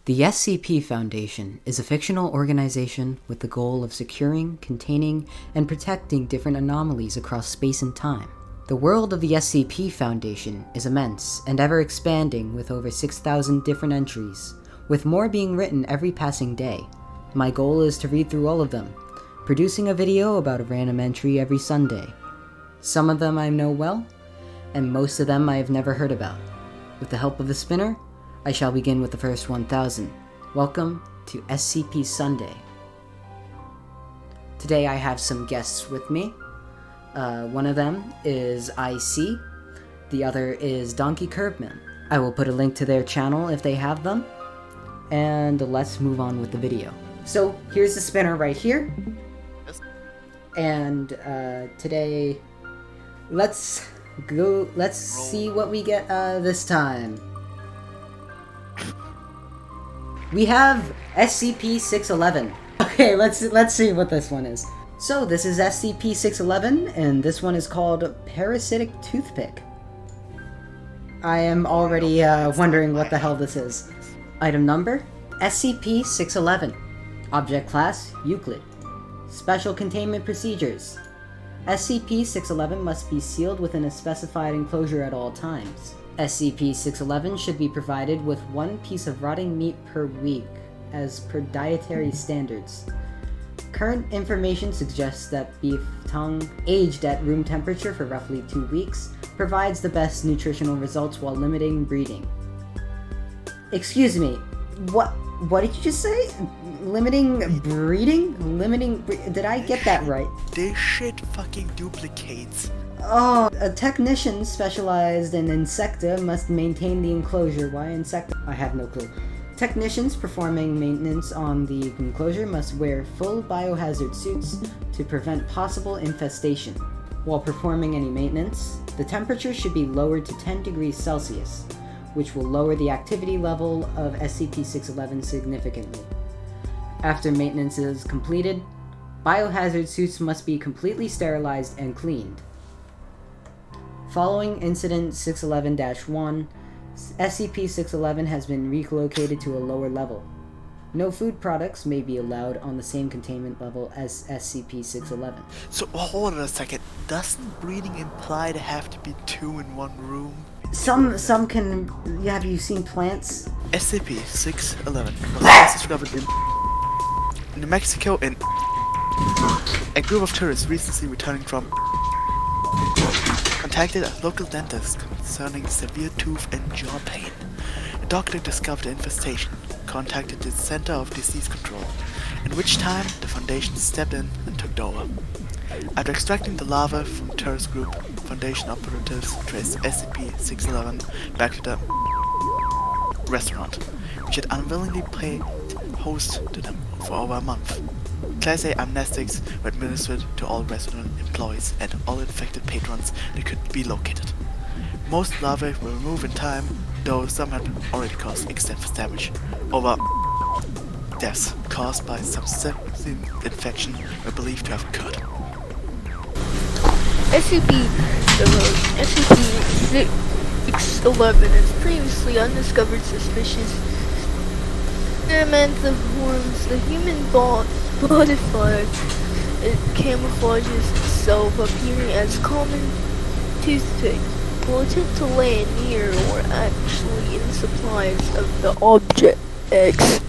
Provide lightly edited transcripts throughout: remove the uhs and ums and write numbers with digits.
The SCP Foundation is a fictional organization with the goal of securing, containing, and protecting different anomalies across space and time. The world of the SCP Foundation is immense and ever-expanding with over 6,000 different entries, with more being written every passing day. My goal is to read through all of them, producing a video about a random entry every Sunday. Some of them I know well, and most of them I have never heard about. With the help of the spinner, I shall begin with the first 1,000. Welcome to SCP Sunday. Today I have some guests with me. One of them is IC, the other is Donkey Curbman. I will put a link to their channel if they have them, and let's move on with the video. So here's the spinner right here, and today let's see what we get this time. We have SCP-611. Okay, let's see what this one is. So this is SCP-611, and this one is called Parasitic Toothpick. I am already wondering what the hell this is. Item number: SCP-611. Object class: Euclid. Special containment procedures: SCP-611 must be sealed within a specified enclosure at all times. SCP-611 should be provided with 1 piece of rotting meat per week, as per dietary standards. Current information suggests that beef tongue, aged at room temperature for roughly 2 weeks, provides the best nutritional results while limiting breeding. Excuse me, what did you just say? Limiting breeding? Did I get that right? This shit fucking duplicates. Oh, a technician specialized in Insecta must maintain the enclosure. Why Insecta? I have no clue. Technicians performing maintenance on the enclosure must wear full biohazard suits to prevent possible infestation. While performing any maintenance, the temperature should be lowered to 10 degrees Celsius, which will lower the activity level of SCP-611 significantly. After maintenance is completed, biohazard suits must be completely sterilized and cleaned. Following Incident 611-1, SCP-611 has been relocated to a lower level. No food products may be allowed on the same containment level as SCP-611. So hold on a second, doesn't breeding imply they have to be 2 in 1 room? Some can... Have you seen plants? SCP-611 was last discovered in New Mexico in a group of tourists recently returning from contacted a local dentist concerning severe tooth and jaw pain. The doctor discovered the infestation, contacted the Center of Disease Control, in which time the Foundation stepped in and took over. After extracting the larva from the tourist group, Foundation operatives traced SCP-611 back to the restaurant, which had unwillingly played host to them for over a month. Class A amnestics were administered to all restaurant employees and all infected patrons that could be located. Most larvae were removed in time, though some had already caused extensive damage. Over deaths caused by subsequent infection were believed to have occurred. SCP-611 is previously undiscovered suspicious forms. The human modified, it camouflages itself, appearing as common toothpick. Will attempt to land near or actually in supplies of the object X,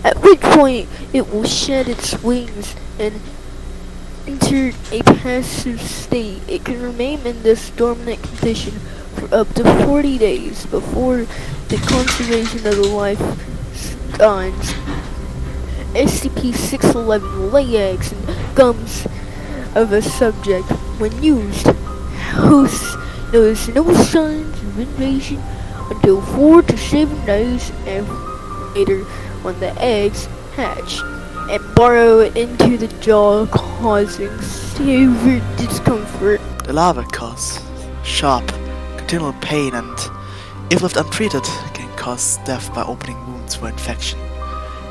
at which point it will shed its wings and enter a passive state. It can remain in this dormant condition for up to 40 days before the conservation of the life signs. SCP-611 will lay eggs and gums of a subject. When used, hosts notice no signs of invasion until 4 to 7 days later, when the eggs hatch and burrow into the jaw, causing severe discomfort. The larvae cause sharp, continual pain and, if left untreated, can cause death by opening wounds for infection.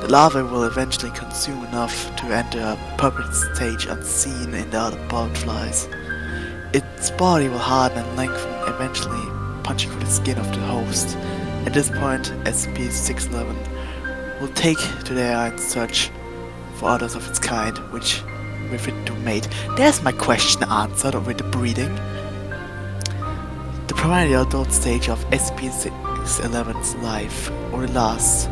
The larvae will eventually consume enough to enter a puppet stage unseen in the other butterflies. Its body will harden and lengthen, eventually punching through the skin of the host. At this point, SCP-611 will take to the air in search for others of its kind, which will fit to mate. There's my question answered with the breeding. The primary adult stage of SCP-611's life only lasts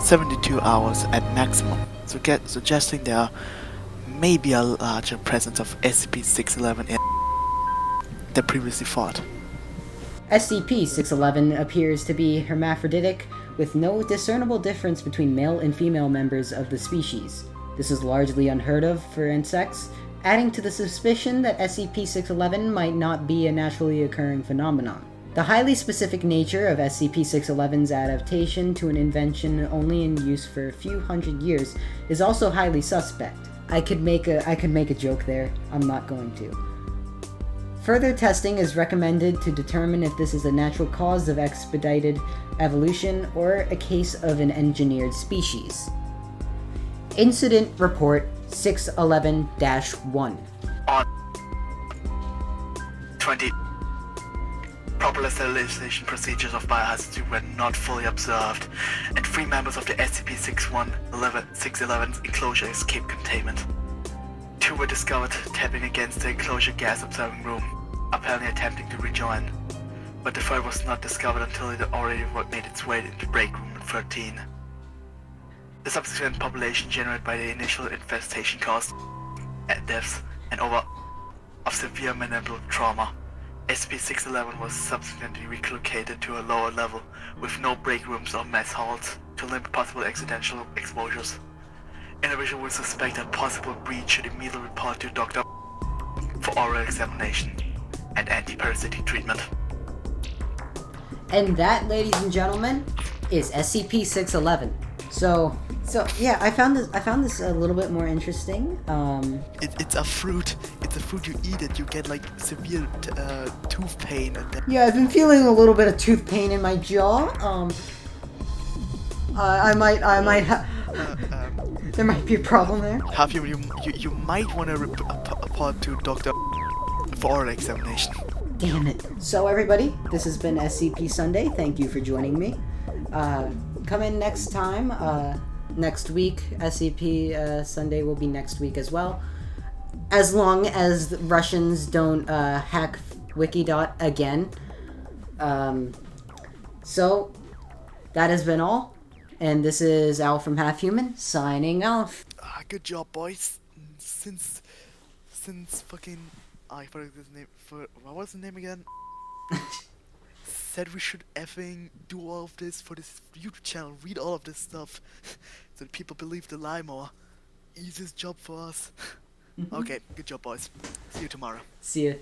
72 hours at maximum, suggesting there may be a larger presence of SCP-611 than previously thought. SCP-611 appears to be hermaphroditic, with no discernible difference between male and female members of the species. This is largely unheard of for insects, adding to the suspicion that SCP-611 might not be a naturally occurring phenomenon. The highly specific nature of SCP-611's adaptation to an invention only in use for a few hundred years is also highly suspect. I could make a joke there. I'm not going to. Further testing is recommended to determine if this is a natural cause of expedited evolution or a case of an engineered species. Incident Report 611-1. On 20. Proper sterilization procedures of biohazard were not fully observed, and 3 members of the SCP-611's enclosure escaped containment. 2 were discovered tapping against the enclosure gas observing room, apparently attempting to rejoin, but the 3rd was not discovered until it already made its way into break room 13. The subsequent population generated by the initial infestation caused deaths and of severe mental trauma. SCP-611 was subsequently relocated to a lower level with no break rooms or mess halls to limit possible accidental exposures. Individuals with suspected possible breach should immediately report to Dr. for oral examination and anti-parasitic treatment. And that, ladies and gentlemen, is SCP-611. So yeah, I found this a little bit more interesting. It's a fruit. It's a fruit you eat it. You get like severe tooth pain. Yeah, I've been feeling a little bit of tooth pain in my jaw. I might there might be a problem there. Have you might want to report to Doctor for oral examination. Damn it. So everybody, this has been SCP Sunday. Thank you for joining me. Come in next time. Next week, SCP Sunday will be next week as well. As long as the Russians don't hack Wikidot again. So, that has been all. And this is Al from Half Human, signing off. Good job, boys. Since fucking... I forgot his name. What was the name again? Said we should effing do all of this for this YouTube channel, read all of this stuff, so that people believe the lie more. Easiest job for us. Okay, good job, boys. See you tomorrow. See ya.